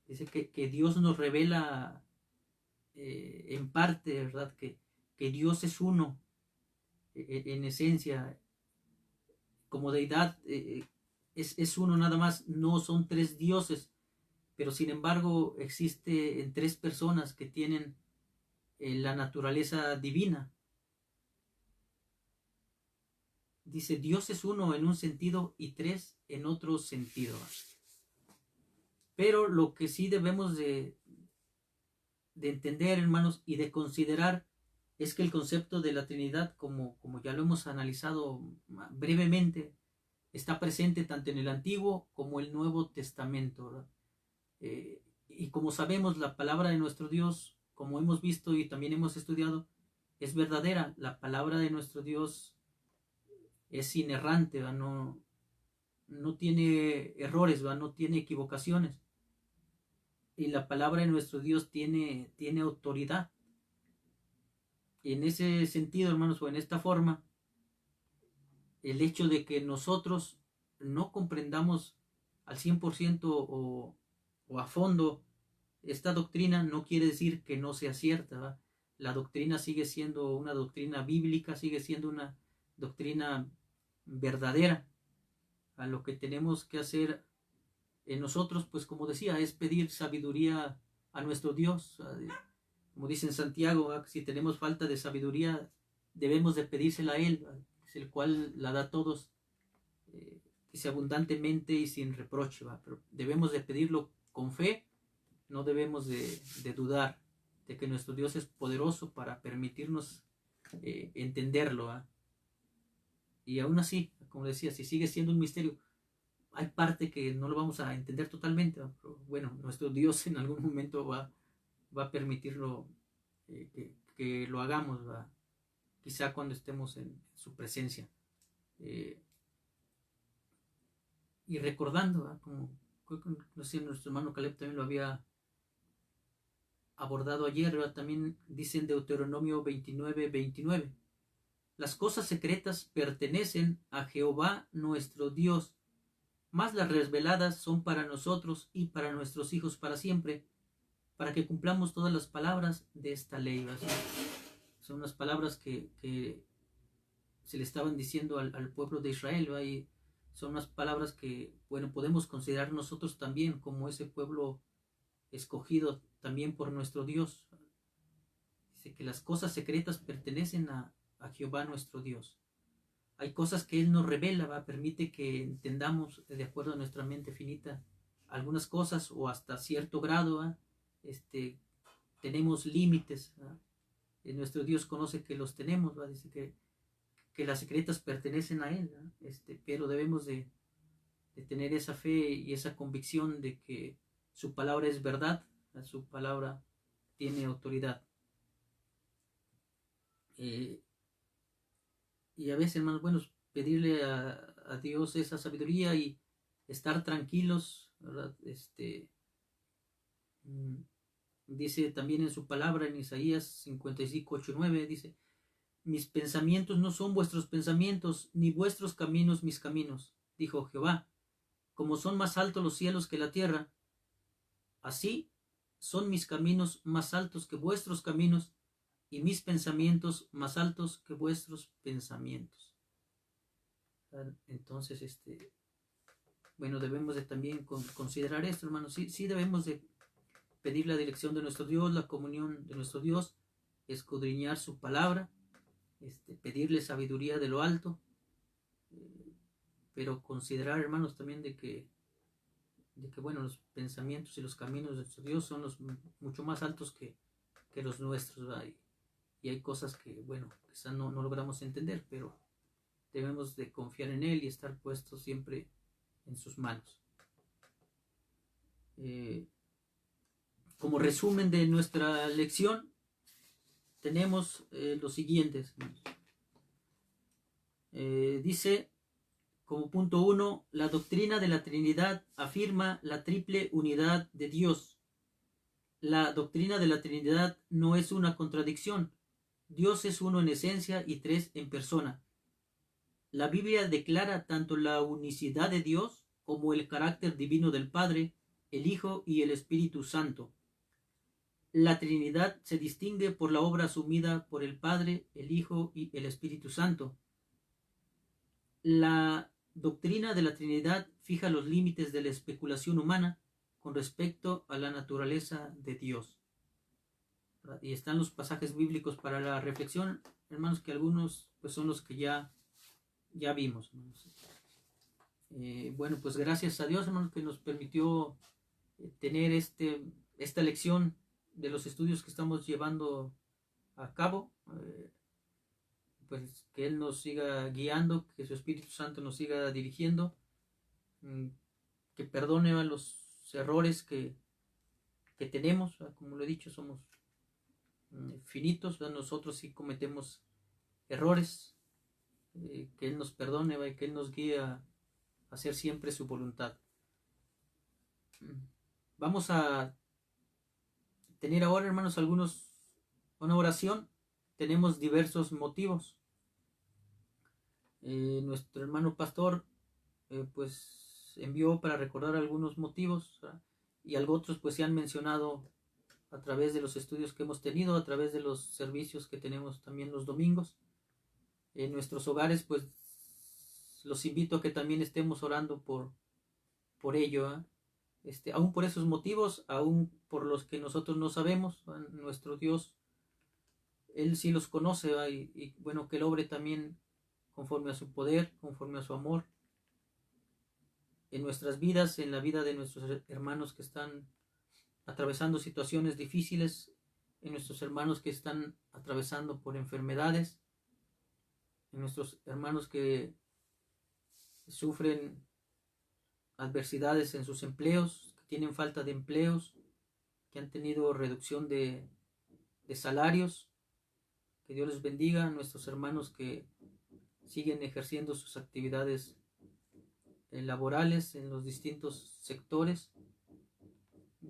Dice que Dios nos revela en parte, ¿verdad? Que Dios es uno en esencia, como deidad es uno nada más, no son tres dioses, pero sin embargo existe en tres personas que tienen la naturaleza divina. Dice, Dios es uno en un sentido y tres en otro sentido. Pero lo que sí debemos de entender, hermanos, y de considerar es que el concepto de la Trinidad, como ya lo hemos analizado brevemente, está presente tanto en el Antiguo como el Nuevo Testamento. Y como sabemos, la palabra de nuestro Dios, como hemos visto y también hemos estudiado, es verdadera. La palabra de nuestro Dios es inerrante, no tiene errores, no tiene equivocaciones. Y la palabra de nuestro Dios tiene autoridad. Y en ese sentido, hermanos, o en esta forma, el hecho de que nosotros no comprendamos al 100% o a fondo esta doctrina no quiere decir que no sea cierta, ¿verdad? La doctrina sigue siendo una doctrina bíblica, sigue siendo una doctrina verdadera. A lo que tenemos que hacer en nosotros, pues como decía, es pedir sabiduría a nuestro Dios. Como dice en Santiago, ¿verdad? Si tenemos falta de sabiduría, debemos de pedírsela a Él, ¿verdad? Es el cual la da a todos, dice abundantemente y sin reproche, ¿verdad? Pero debemos de pedirlo con fe, no debemos de dudar de que nuestro Dios es poderoso para permitirnos entenderlo, ¿verdad? Y aún así, como decía, si sigue siendo un misterio, hay parte que no lo vamos a entender totalmente, ¿verdad? Pero bueno, nuestro Dios en algún momento va a permitirlo, que lo hagamos, ¿verdad? Quizá cuando estemos en su presencia. Y recordando, ¿verdad? Como no sé, nuestro hermano Caleb también lo había abordado ayer, ¿verdad? También dice en Deuteronomio 29:29, las cosas secretas pertenecen a Jehová nuestro Dios, Más las reveladas son para nosotros y para nuestros hijos para siempre, para que cumplamos todas las palabras de esta ley. ¿Verdad? Son unas palabras que se le estaban diciendo al pueblo de Israel, ¿verdad? Y son unas palabras que, bueno, podemos considerar nosotros también como ese pueblo escogido también por nuestro Dios. Dice que las cosas secretas pertenecen a Jehová nuestro Dios. Hay cosas que Él nos revela, ¿va? Permite que entendamos de acuerdo a nuestra mente finita algunas cosas o hasta cierto grado, ¿va? Tenemos límites, ¿va? Nuestro Dios conoce que los tenemos, ¿va? Dice que las secretas pertenecen a Él, ¿va? Pero debemos de tener esa fe y esa convicción de que su palabra es verdad, ¿va? Su palabra tiene autoridad. Y a veces, hermanos, bueno, pedirle a Dios esa sabiduría y estar tranquilos, ¿verdad? Dice también en su palabra en Isaías 55, 8, 9, dice: mis pensamientos no son vuestros pensamientos, ni vuestros caminos mis caminos, dijo Jehová. Como son más altos los cielos que la tierra, así son mis caminos más altos que vuestros caminos, y mis pensamientos más altos que vuestros pensamientos. Entonces, bueno, debemos de también considerar esto, hermanos. Sí debemos de pedir la dirección de nuestro Dios, la comunión de nuestro Dios, escudriñar su palabra, pedirle sabiduría de lo alto, pero considerar, hermanos, también de que bueno, los pensamientos y los caminos de nuestro Dios son mucho más altos que los nuestros, ¿verdad? Y hay cosas que, bueno, quizás no logramos entender, pero debemos de confiar en Él y estar puestos siempre en sus manos. Como resumen de nuestra lección, tenemos los siguientes. Dice, como punto 1, la doctrina de la Trinidad afirma la triple unidad de Dios. La doctrina de la Trinidad no es una contradicción. Dios es uno en esencia y tres en persona. La Biblia declara tanto la unicidad de Dios como el carácter divino del Padre, el Hijo y el Espíritu Santo. La Trinidad se distingue por la obra asumida por el Padre, el Hijo y el Espíritu Santo. La doctrina de la Trinidad fija los límites de la especulación humana con respecto a la naturaleza de Dios. Y están los pasajes bíblicos para la reflexión, hermanos, que algunos pues son los que ya vimos. Bueno, pues gracias a Dios, hermanos, que nos permitió tener esta lección de los estudios que estamos llevando a cabo. Pues que Él nos siga guiando, que su Espíritu Santo nos siga dirigiendo, que perdone a los errores que tenemos. Como lo he dicho, somos finitos, nosotros sí cometemos errores, que Él nos perdone, que Él nos guíe a hacer siempre su voluntad. Vamos a tener ahora, hermanos, una oración. Tenemos diversos motivos. Nuestro hermano pastor pues envió para recordar algunos motivos, ¿verdad? Y otros pues se han mencionado a través de los estudios que hemos tenido, a través de los servicios que tenemos también los domingos en nuestros hogares. Pues los invito a que también estemos orando por ello, aún por esos motivos, aún por los que nosotros no sabemos, ¿verdad? Nuestro Dios, Él sí los conoce, ¿verdad? Y bueno, que Él obre también conforme a su poder, conforme a su amor en nuestras vidas, en la vida de nuestros hermanos que están atravesando situaciones difíciles, en nuestros hermanos que están atravesando por enfermedades, en nuestros hermanos que sufren adversidades en sus empleos, que tienen falta de empleos, que han tenido reducción de salarios. Que Dios les bendiga. A nuestros hermanos que siguen ejerciendo sus actividades laborales en los distintos sectores.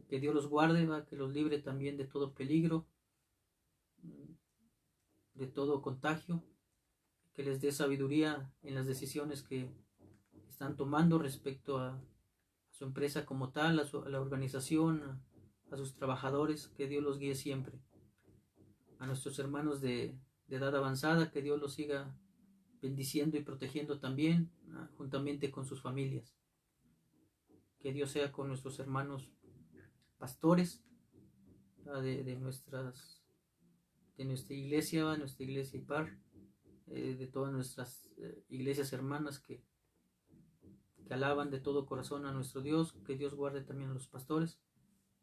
Que Dios los guarde, ¿va? Que los libre también de todo peligro, de todo contagio, que les dé sabiduría en las decisiones que están tomando respecto a su empresa como tal, a la organización, a sus trabajadores, que Dios los guíe siempre. A nuestros hermanos de edad avanzada, que Dios los siga bendiciendo y protegiendo también, juntamente con sus familias. Que Dios sea con nuestros hermanos pastores de nuestra iglesia, nuestra iglesia IPAR, de todas nuestras iglesias hermanas que alaban de todo corazón a nuestro Dios. Que Dios guarde también a los pastores,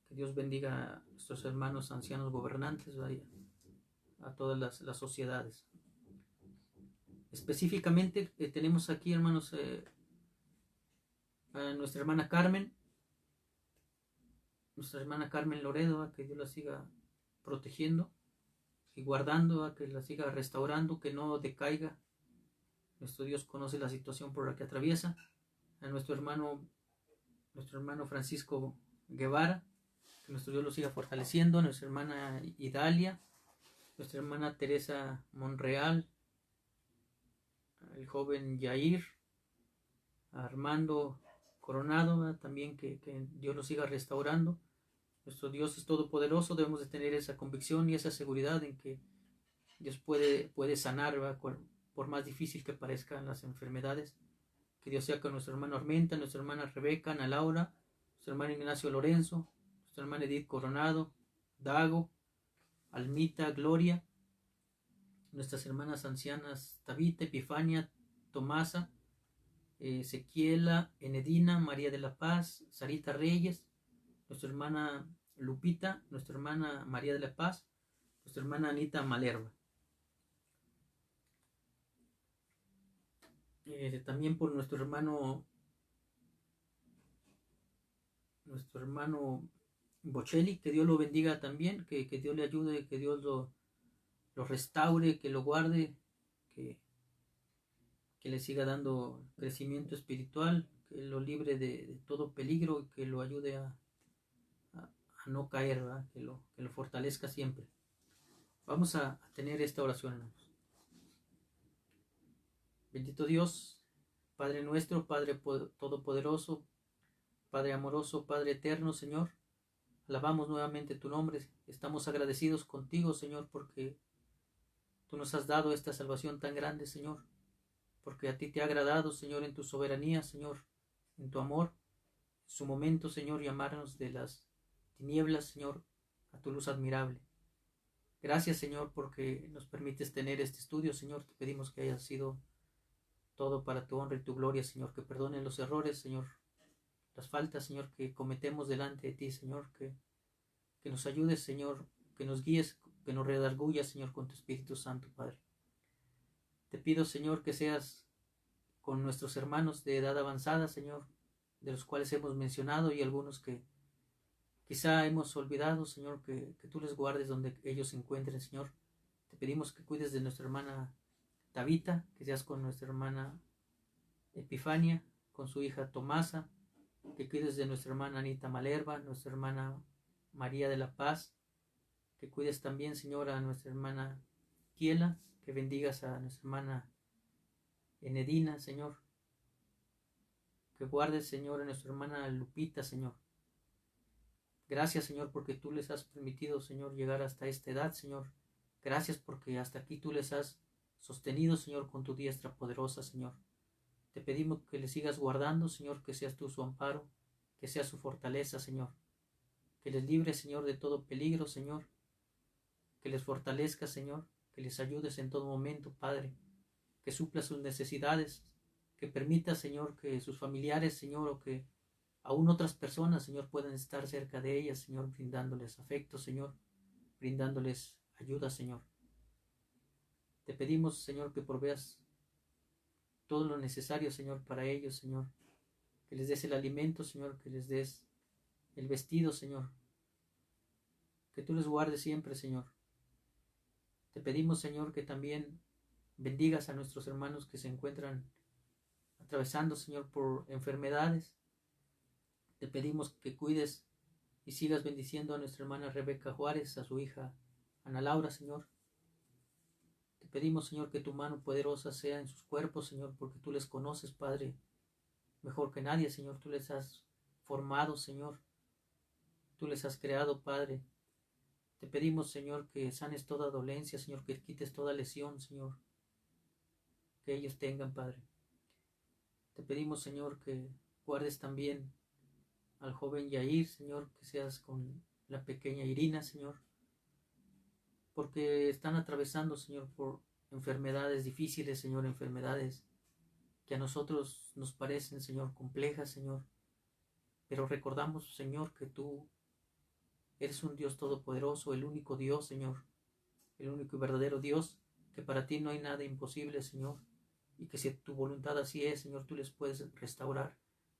que Dios bendiga a nuestros hermanos ancianos gobernantes, vaya, a todas las sociedades. Específicamente tenemos aquí, hermanos, a nuestra hermana Carmen Loredo, que Dios la siga protegiendo y guardando, que la siga restaurando, que no decaiga. Nuestro Dios conoce la situación por la que atraviesa. A nuestro hermano Francisco Guevara, que nuestro Dios lo siga fortaleciendo. A nuestra hermana Idalia, nuestra hermana Teresa Monreal, el joven Yair, a Armando Coronado, también que Dios lo siga restaurando. Nuestro Dios es todopoderoso, debemos de tener esa convicción y esa seguridad en que Dios puede sanar, ¿verdad? Por más difícil que parezcan las enfermedades. Que Dios sea con nuestro hermano Armenta, nuestra hermana Rebeca, Ana Laura, nuestro hermano Ignacio Lorenzo, nuestra hermana Edith Coronado, Dago, Almita, Gloria, nuestras hermanas ancianas Tabita, Epifania, Tomasa, Ezequiela, Enedina, María de la Paz, Sarita Reyes, nuestra hermana Lupita, nuestra hermana María de la Paz, nuestra hermana Anita Malerva. También por nuestro hermano Bocelli, que Dios lo bendiga también, que Dios le ayude, que Dios lo restaure, que lo guarde, que le siga dando crecimiento espiritual, que lo libre de todo peligro, que lo ayude a no caer, ¿verdad? Que lo fortalezca siempre. Vamos a tener esta oración, hermanos. Bendito Dios, Padre nuestro, Padre todopoderoso, Padre amoroso, Padre eterno, Señor, alabamos nuevamente tu nombre. Estamos agradecidos contigo, Señor, porque tú nos has dado esta salvación tan grande, Señor, porque a ti te ha agradado, Señor, en tu soberanía, Señor, en tu amor, en su momento, Señor, llamarnos de las tinieblas, Señor, a tu luz admirable. Gracias, Señor, porque nos permites tener este estudio, Señor. Te pedimos que haya sido todo para tu honra y tu gloria, Señor, que perdonen los errores, Señor, las faltas, Señor, que cometemos delante de ti, Señor, que nos ayudes, Señor, que nos guíes, que nos redargullas, Señor, con tu Espíritu Santo, Padre. Te pido, Señor, que seas con nuestros hermanos de edad avanzada, Señor, de los cuales hemos mencionado y algunos que quizá hemos olvidado, Señor, que tú les guardes donde ellos se encuentren, Señor. Te pedimos que cuides de nuestra hermana Tabita, que seas con nuestra hermana Epifania, con su hija Tomasa, que cuides de nuestra hermana Anita Malerva, nuestra hermana María de la Paz, que cuides también, Señor, a nuestra hermana Kiela, que bendigas a nuestra hermana Enedina, Señor, que guardes, Señor, a nuestra hermana Lupita, Señor. Gracias, Señor, porque tú les has permitido, Señor, llegar hasta esta edad, Señor. Gracias porque hasta aquí tú les has sostenido, Señor, con tu diestra poderosa, Señor. Te pedimos que les sigas guardando, Señor, que seas tú su amparo, que seas su fortaleza, Señor. Que les libres, Señor, de todo peligro, Señor. Que les fortalezca, Señor. Que les ayudes en todo momento, Padre. Que supla sus necesidades. Que permita, Señor, que sus familiares, Señor, o que aún otras personas, Señor, puedan estar cerca de ellas, Señor, brindándoles afecto, Señor, brindándoles ayuda, Señor. Te pedimos, Señor, que proveas todo lo necesario, Señor, para ellos, Señor. Que les des el alimento, Señor, que les des el vestido, Señor. Que tú les guardes siempre, Señor. Te pedimos, Señor, que también bendigas a nuestros hermanos que se encuentran atravesando, Señor, por enfermedades. Te pedimos que cuides y sigas bendiciendo a nuestra hermana Rebeca Juárez, a su hija Ana Laura, Señor. Te pedimos, Señor, que tu mano poderosa sea en sus cuerpos, Señor, porque tú les conoces, Padre. mejor que nadie, Señor. Tú les has formado, Señor. Tú les has creado, Padre. Te pedimos, Señor, que sanes toda dolencia, Señor, que quites toda lesión, Señor, que ellos tengan, Padre. Te pedimos, Señor, que guardes también al joven Yair, Señor, que seas con la pequeña Irina, Señor, porque están atravesando, Señor, por enfermedades difíciles, Señor, enfermedades que a nosotros nos parecen, Señor, complejas, Señor, pero recordamos, Señor, que tú eres un Dios todopoderoso, el único Dios, Señor, el único y verdadero Dios, que para ti no hay nada imposible, Señor, y que si tu voluntad así es, Señor, tú les puedes restaurar,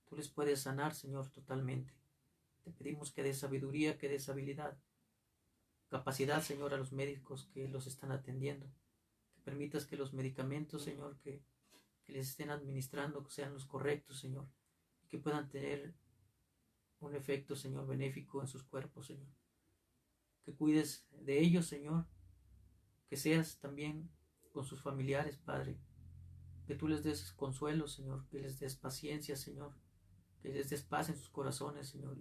tú les puedes sanar, Señor, totalmente. Te pedimos que des sabiduría, que des habilidad, capacidad, Señor, a los médicos que los están atendiendo, que permitas que los medicamentos, Señor, que les estén administrando, que sean los correctos, Señor, y que puedan tener un efecto, Señor, benéfico en sus cuerpos, Señor. Que cuides de ellos, Señor, que seas también con sus familiares, Padre, que tú les des consuelo, Señor, que les des paciencia, Señor, que les des paz en sus corazones, Señor,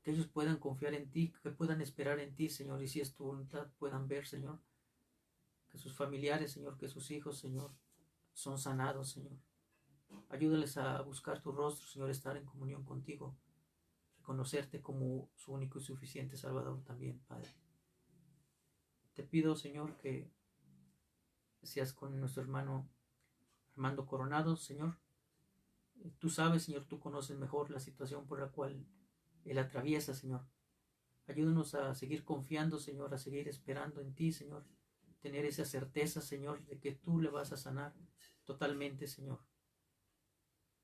que ellos puedan confiar en ti, que puedan esperar en ti, Señor, y si es tu voluntad puedan ver, Señor, que sus familiares, Señor, que sus hijos, Señor, son sanados, Señor. Ayúdales a buscar tu rostro, Señor, estar en comunión contigo, reconocerte como su único y suficiente Salvador también, Padre. Te pido, Señor, que seas con nuestro hermano Armando Coronado, Señor. Tú sabes, Señor, tú conoces mejor la situación por la cual él atraviesa, Señor. Ayúdanos a seguir confiando, Señor, a seguir esperando en ti, Señor. Tener esa certeza, Señor, de que tú le vas a sanar totalmente, Señor.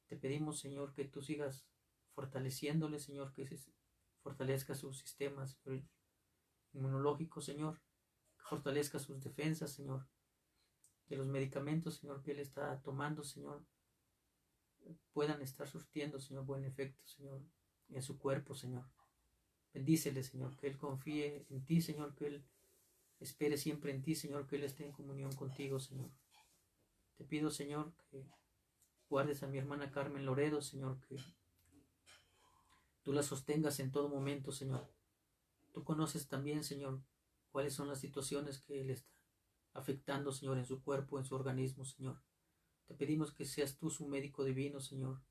Te pedimos, Señor, que tú sigas fortaleciéndole, Señor, que se fortalezca sus sistemas inmunológicos, Señor, que fortalezca sus defensas, Señor, que los medicamentos, Señor, que él está tomando, Señor, puedan estar surtiendo, Señor, buen efecto, Señor, en su cuerpo, Señor. Bendícele, Señor, que él confíe en ti, Señor, que él espere siempre en ti, Señor, que él esté en comunión contigo, Señor. Te pido, Señor, que guardes a mi hermana Carmen Loredo, Señor, que tú la sostengas en todo momento, Señor. Tú conoces también, Señor, cuáles son las situaciones que le están afectando, Señor, en su cuerpo, en su organismo, Señor. Te pedimos que seas tú su médico divino, Señor.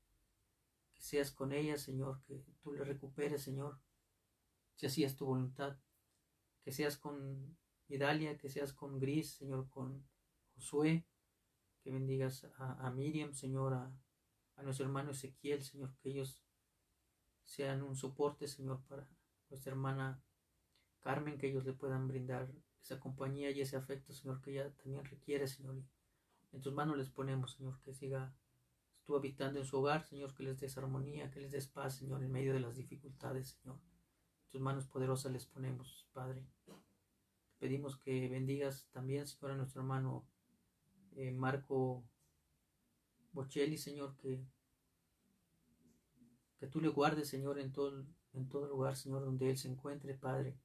Que seas con ella, Señor, que tú le recuperes, Señor, si así es tu voluntad. Que seas con Idalia, que seas con Gris, Señor, con Josué, que bendigas a Miriam, Señor, a nuestro hermano Ezequiel, Señor, que ellos sean un soporte, Señor, para nuestra hermana Carmen, que ellos le puedan brindar esa compañía y ese afecto, Señor, que ella también requiere, Señor. Y en tus manos les ponemos, Señor, que siga tú habitando en su hogar, Señor, que les des armonía, que les des paz, Señor, en medio de las dificultades, Señor. En tus manos poderosas les ponemos, Padre. Te pedimos que bendigas también, Señor, a nuestro hermano Marco Bocelli, Señor, que tú le guardes, Señor, en todo lugar, Señor, donde él se encuentre, Padre.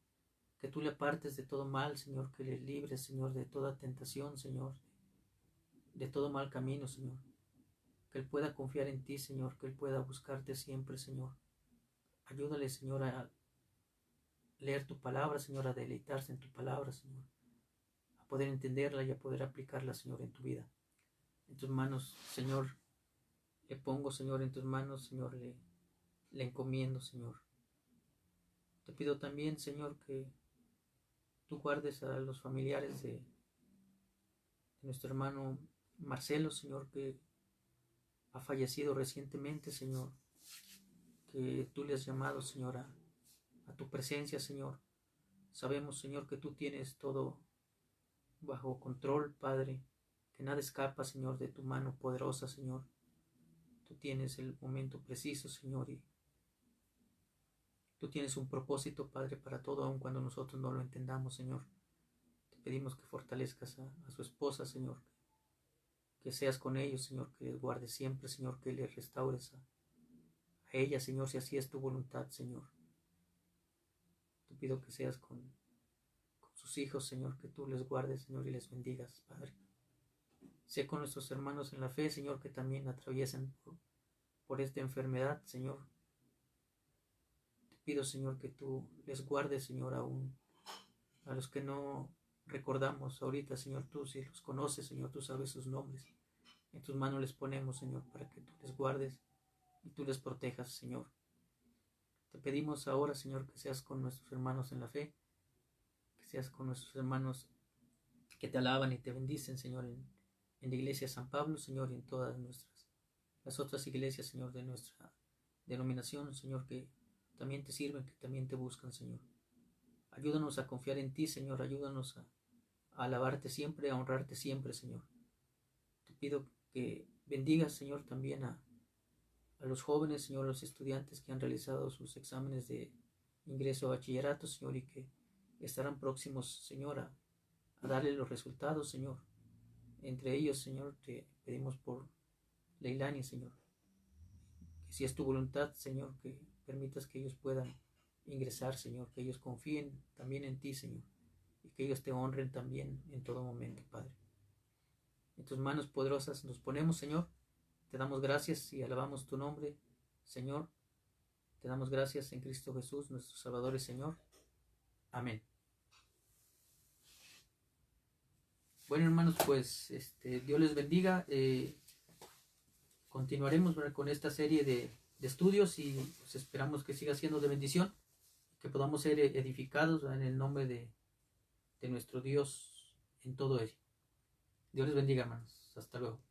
Que tú le apartes de todo mal, Señor, que le libres, Señor, de toda tentación, Señor, de todo mal camino, Señor. Que él pueda confiar en ti, Señor, que él pueda buscarte siempre, Señor. Ayúdale, Señor, a leer tu palabra, Señor, a deleitarse en tu palabra, Señor, a poder entenderla y a poder aplicarla, Señor, en tu vida. En tus manos, Señor, le pongo, Señor, en tus manos, Señor, le encomiendo, Señor. Te pido también, Señor, que tú guardes a los familiares de nuestro hermano Marcelo, Señor, que ha fallecido recientemente, Señor, que tú le has llamado, Señor, a tu presencia, Señor. Sabemos, Señor, que tú tienes todo bajo control, Padre, que nada escapa, Señor, de tu mano poderosa, Señor. Tú tienes el momento preciso, Señor, y tú tienes un propósito, Padre, para todo, aun cuando nosotros no lo entendamos, Señor. Te pedimos que fortalezcas a su esposa, Señor, que seas con ellos, Señor, que les guardes siempre, Señor, que les restaures a ella, Señor, si así es tu voluntad, Señor. Te pido que seas con sus hijos, Señor, que tú les guardes, Señor, y les bendigas, Padre. Sé con nuestros hermanos en la fe, Señor, que también atraviesan por esta enfermedad, Señor. Te pido, Señor, que tú les guardes, Señor, aún a los que no recordamos ahorita, Señor, tú si los conoces, Señor, tú sabes sus nombres. En tus manos les ponemos, Señor, para que tú les guardes y tú les protejas, Señor. Te pedimos ahora, Señor, que seas con nuestros hermanos en la fe, que seas con nuestros hermanos que te alaban y te bendicen, Señor, en la iglesia de San Pablo, Señor, y en todas las otras iglesias, Señor, de nuestra denominación, Señor, que también te sirven, que también te buscan, Señor. Ayúdanos a confiar en ti, Señor, ayúdanos a alabarte siempre, a honrarte siempre, Señor. Te pido que bendigas, Señor, también a los jóvenes, Señor, a los estudiantes que han realizado sus exámenes de ingreso a bachillerato, Señor, y que estarán próximos, Señor, a darle los resultados, Señor. Entre ellos, Señor, te pedimos por Leilani, Señor, que si es tu voluntad, Señor, que permitas que ellos puedan ingresar, Señor, que ellos confíen también en ti, Señor, y que ellos te honren también en todo momento, Padre. En tus manos poderosas nos ponemos, Señor. Te damos gracias y alabamos tu nombre, Señor. Te damos gracias en Cristo Jesús, nuestro Salvador y Señor. Amén. Bueno, hermanos, pues Dios les bendiga. Continuaremos, ¿verdad?, con esta serie de estudios y pues esperamos que siga siendo de bendición, que podamos ser edificados, ¿verdad?, en el nombre de nuestro Dios en todo ello. Dios les bendiga, hermanos. Hasta luego.